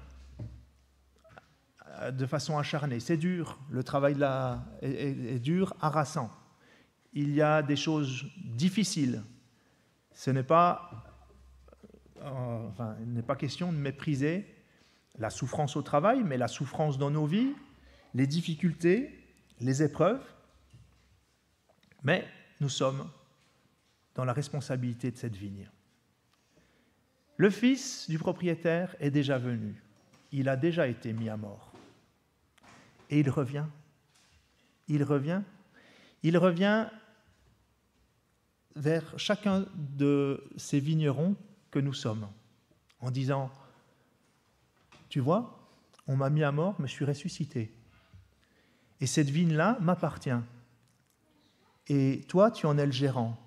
de façon acharnée. C'est dur, le travail est dur, harassant. Il y a des choses difficiles. Ce n'est pas, il n'est pas question de mépriser la souffrance au travail, mais la souffrance dans nos vies, les difficultés, les épreuves. Mais nous sommes dans la responsabilité de cette vigne. Le fils du propriétaire est déjà venu. Il a déjà été mis à mort. Et il revient. Il revient vers chacun de ces vignerons que nous sommes, en disant, tu vois, on m'a mis à mort, mais je suis ressuscité. Et cette vigne-là m'appartient. Et toi, tu en es le gérant.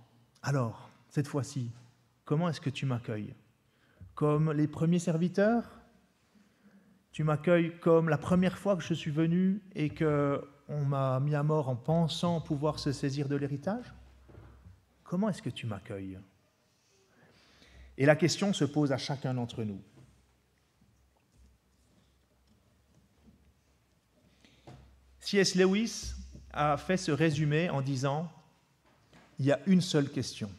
Alors, cette fois-ci, comment est-ce que tu m'accueilles? Comme les premiers serviteurs? Tu m'accueilles comme la première fois que je suis venu et qu'on m'a mis à mort en pensant pouvoir se saisir de l'héritage? Comment est-ce que tu m'accueilles? Et la question se pose à chacun d'entre nous. C.S. Lewis a fait ce résumé en disant « Il y a une seule question,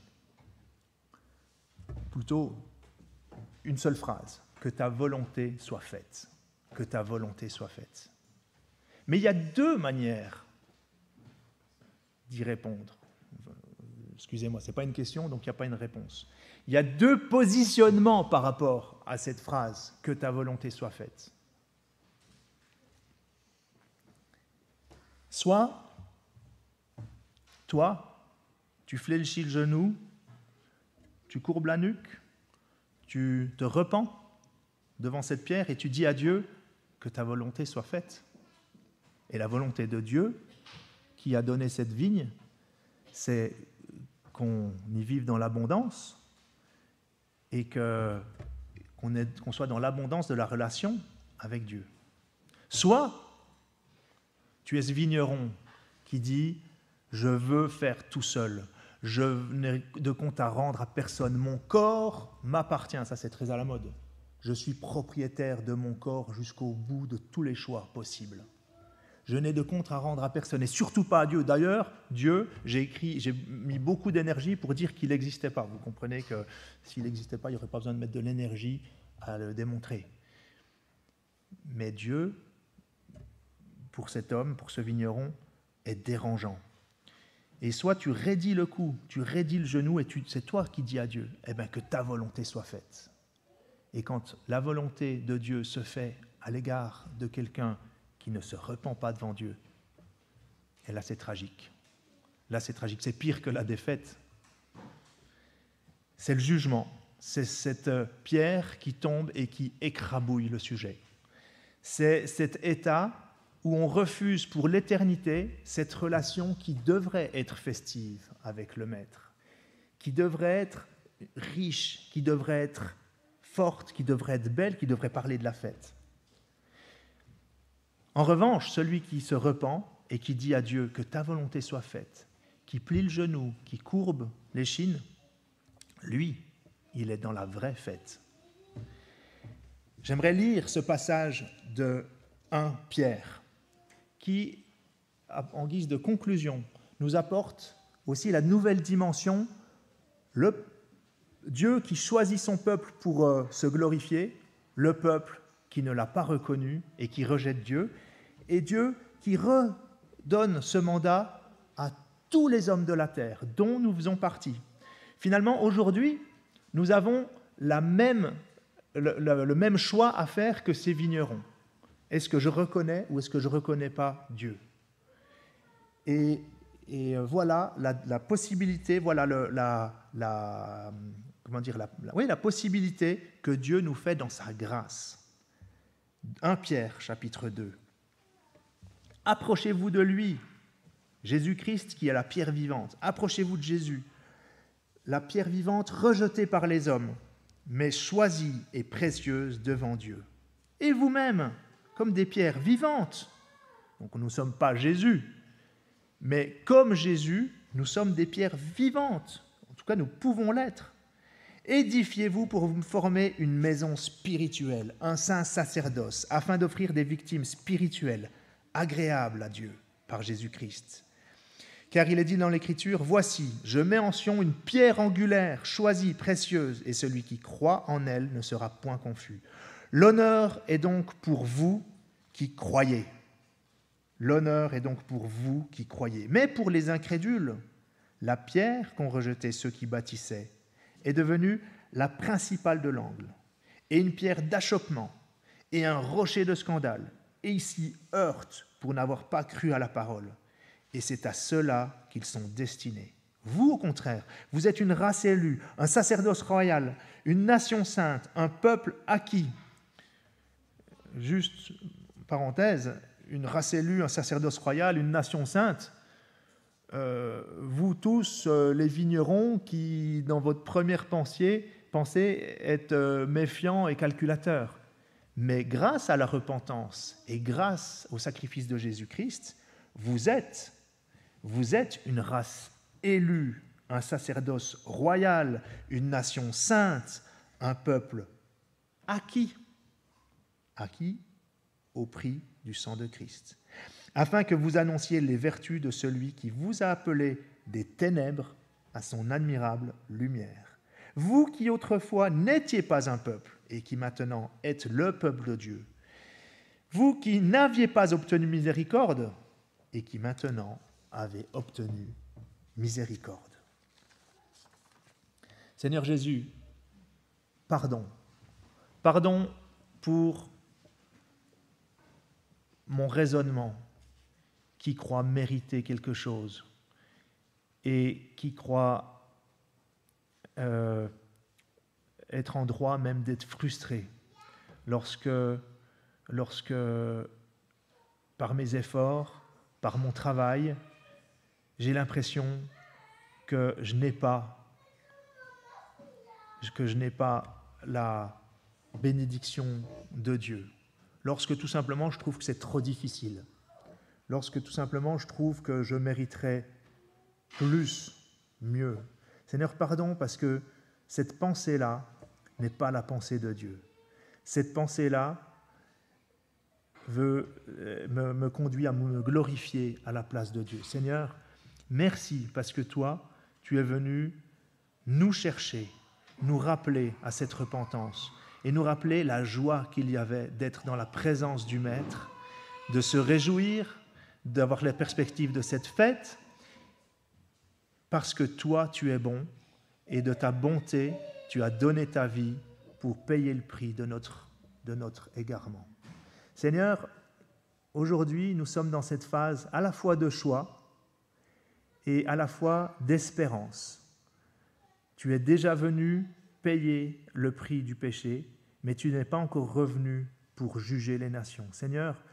plutôt une seule phrase, que ta volonté soit faite, que ta volonté soit faite. » Mais il y a deux manières d'y répondre. Excusez-moi, ce n'est pas une question, donc il n'y a pas une réponse. Il y a deux positionnements par rapport à cette phrase, que ta volonté soit faite. Soit, toi, tu fléchis le genou, tu courbes la nuque, tu te repens devant cette pierre et tu dis à Dieu que ta volonté soit faite. Et la volonté de Dieu, qui a donné cette vigne, c'est qu'on y vive dans l'abondance et qu'on soit dans l'abondance de la relation avec Dieu. Soit tu es ce vigneron qui dit « Je veux faire tout seul, je n'ai de compte à rendre à personne, mon corps m'appartient », ça c'est très à la mode. Je suis propriétaire de mon corps jusqu'au bout de tous les choix possibles. Je n'ai de compte à rendre à personne, et surtout pas à Dieu. D'ailleurs, Dieu, j'ai mis beaucoup d'énergie pour dire qu'il n'existait pas. Vous comprenez que s'il n'existait pas, il n'y aurait pas besoin de mettre de l'énergie à le démontrer. Mais Dieu, pour cet homme, pour ce vigneron, est dérangeant. Et soit tu raidis le cou, tu raidis le genou, et c'est toi qui dis à Dieu, eh bien, que ta volonté soit faite. Et quand la volonté de Dieu se fait à l'égard de quelqu'un qui ne se repent pas devant Dieu, et là c'est tragique. Là c'est tragique, c'est pire que la défaite. C'est le jugement, c'est cette pierre qui tombe et qui écrabouille le sujet. C'est cet état où on refuse pour l'éternité cette relation qui devrait être festive avec le Maître, qui devrait être riche, qui devrait être forte, qui devrait être belle, qui devrait parler de la fête. En revanche, celui qui se repent et qui dit à Dieu que ta volonté soit faite, qui plie le genou, qui courbe l'échine, lui, il est dans la vraie fête. J'aimerais lire ce passage de 1 Pierre qui, en guise de conclusion, nous apporte aussi la nouvelle dimension, le Dieu qui choisit son peuple pour se glorifier, le peuple qui ne l'a pas reconnu et qui rejette Dieu, et Dieu qui redonne ce mandat à tous les hommes de la terre, dont nous faisons partie. Finalement, aujourd'hui, nous avons le même choix à faire que ces vignerons. Est-ce que je reconnais ou est-ce que je ne reconnais pas Dieu ? Et voilà la possibilité, voilà la possibilité que Dieu nous fait dans sa grâce. 1 Pierre, chapitre 2. Approchez-vous de lui, Jésus-Christ qui est la pierre vivante. Approchez-vous de Jésus, la pierre vivante rejetée par les hommes, mais choisie et précieuse devant Dieu. Et vous-même, comme des pierres vivantes. Donc nous ne sommes pas Jésus, mais comme Jésus, nous sommes des pierres vivantes. En tout cas, nous pouvons l'être. Édifiez-vous pour vous former une maison spirituelle, un saint sacerdoce, afin d'offrir des victimes spirituelles agréables à Dieu par Jésus-Christ. Car il est dit dans l'Écriture, « Voici, je mets en Sion une pierre angulaire, choisie, précieuse, et celui qui croit en elle ne sera point confus. L'honneur est donc pour vous qui croyez. » L'honneur est donc pour vous qui croyez. Mais pour les incrédules, la pierre qu'ont rejetée ceux qui bâtissaient est devenue la principale de l'angle, et une pierre d'achoppement, et un rocher de scandale, et ils s'y heurtent pour n'avoir pas cru à la parole. Et c'est à ceux-là qu'ils sont destinés. Vous, au contraire, vous êtes une race élue, un sacerdoce royal, une nation sainte, un peuple acquis. Juste, parenthèse, une race élue, un sacerdoce royal, une nation sainte, vous tous, les vignerons qui, dans votre première pensée êtes méfiants et calculateurs. Mais grâce à la repentance et grâce au sacrifice de Jésus-Christ, vous êtes une race élue, un sacerdoce royal, une nation sainte, un peuple acquis au prix du sang de Christ, afin que vous annonciez les vertus de celui qui vous a appelé des ténèbres à son admirable lumière. Vous qui autrefois n'étiez pas un peuple et qui maintenant êtes le peuple de Dieu, vous qui n'aviez pas obtenu miséricorde et qui maintenant avez obtenu miséricorde. Seigneur Jésus, pardon. Pardon pour mon raisonnement qui croit mériter quelque chose et qui croit être en droit même d'être frustré lorsque par mes efforts, par mon travail, j'ai l'impression que je n'ai pas la bénédiction de Dieu. Lorsque tout simplement je trouve que c'est trop difficile. Lorsque tout simplement je trouve que je mériterais plus, mieux. Seigneur, pardon parce que cette pensée-là n'est pas la pensée de Dieu. Cette pensée-là me conduit à me glorifier à la place de Dieu. Seigneur, merci parce que toi, tu es venu nous chercher, nous rappeler à cette repentance et nous rappeler la joie qu'il y avait d'être dans la présence du Maître, de se réjouir, d'avoir la perspective de cette fête, parce que toi, tu es bon et de ta bonté, tu as donné ta vie pour payer le prix de notre égarement. Seigneur, aujourd'hui, nous sommes dans cette phase à la fois de choix et à la fois d'espérance. Tu es déjà venu payer le prix du péché, mais tu n'es pas encore revenu pour juger les nations. Seigneur,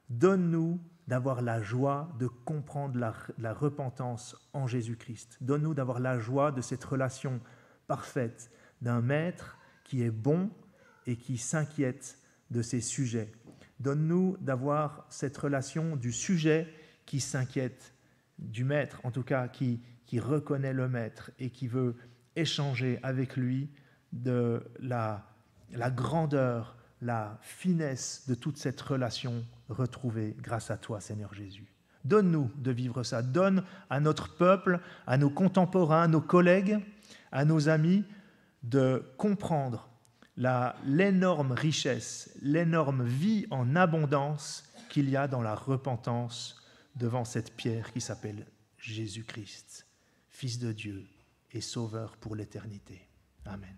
donne-nous d'avoir la joie de comprendre la repentance en Jésus-Christ. Donne-nous d'avoir la joie de cette relation parfaite d'un maître qui est bon et qui s'inquiète de ses sujets. Donne-nous d'avoir cette relation du sujet qui s'inquiète du maître, en tout cas qui reconnaît le maître et qui veut échanger avec lui de la grandeur, la finesse de toute cette relation retrouvée grâce à toi, Seigneur Jésus. Donne-nous de vivre ça. Donne à notre peuple, à nos contemporains, à nos collègues, à nos amis, de comprendre l'énorme richesse, l'énorme vie en abondance qu'il y a dans la repentance devant cette pierre qui s'appelle Jésus-Christ, Fils de Dieu et Sauveur pour l'éternité. Amen.